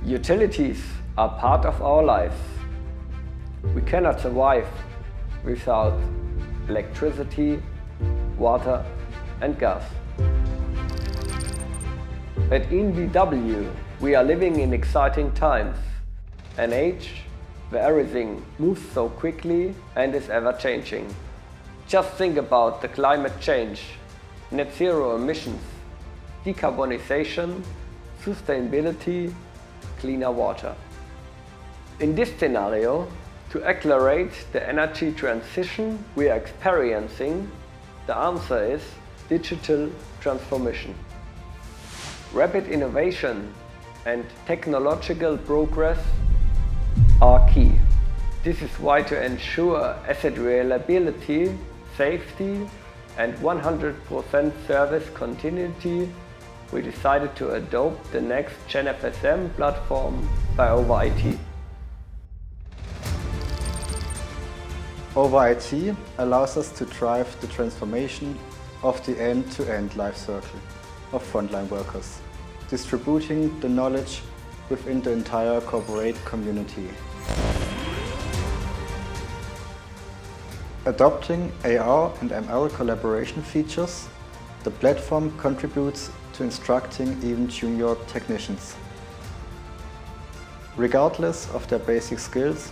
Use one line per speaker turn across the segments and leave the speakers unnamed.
Utilities are part of our lives. We cannot survive without electricity, water and gas. At EnBW, we are living in exciting times, an age where everything moves so quickly and is ever changing. Just think about the climate change, net zero emissions, decarbonization, sustainability, cleaner water. In this scenario, to accelerate the energy transition we are experiencing, the answer is digital transformation. Rapid innovation and technological progress are key. This is why, to ensure asset reliability, safety and 100% service continuity, we decided to adopt the Next-Gen FSM Platform by OverIT.
OverIT allows us to drive the transformation of the end-to-end life cycle of frontline workers, distributing the knowledge within the entire corporate community. Adopting AR and ML collaboration features, the platform contributes to instructing even junior technicians. Regardless of their basic skills,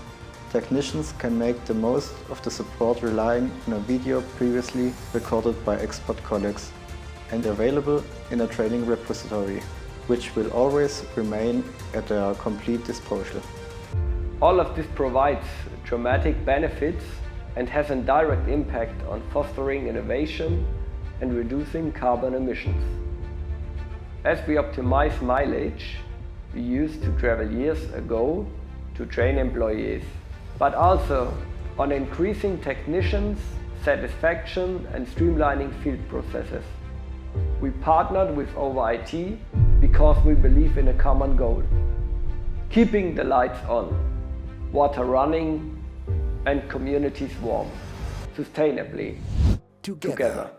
technicians can make the most of the support relying on a video previously recorded by expert colleagues and available in a training repository, which will always remain at their complete disposal.
All of this provides dramatic benefits and has a direct impact on fostering innovation and reducing carbon emissions. As we optimize mileage we used to travel years ago to train employees, but also on increasing technicians' satisfaction and streamlining field processes. We partnered with OverIT because we believe in a common goal: keeping the lights on, water running and communities warm, sustainably, together.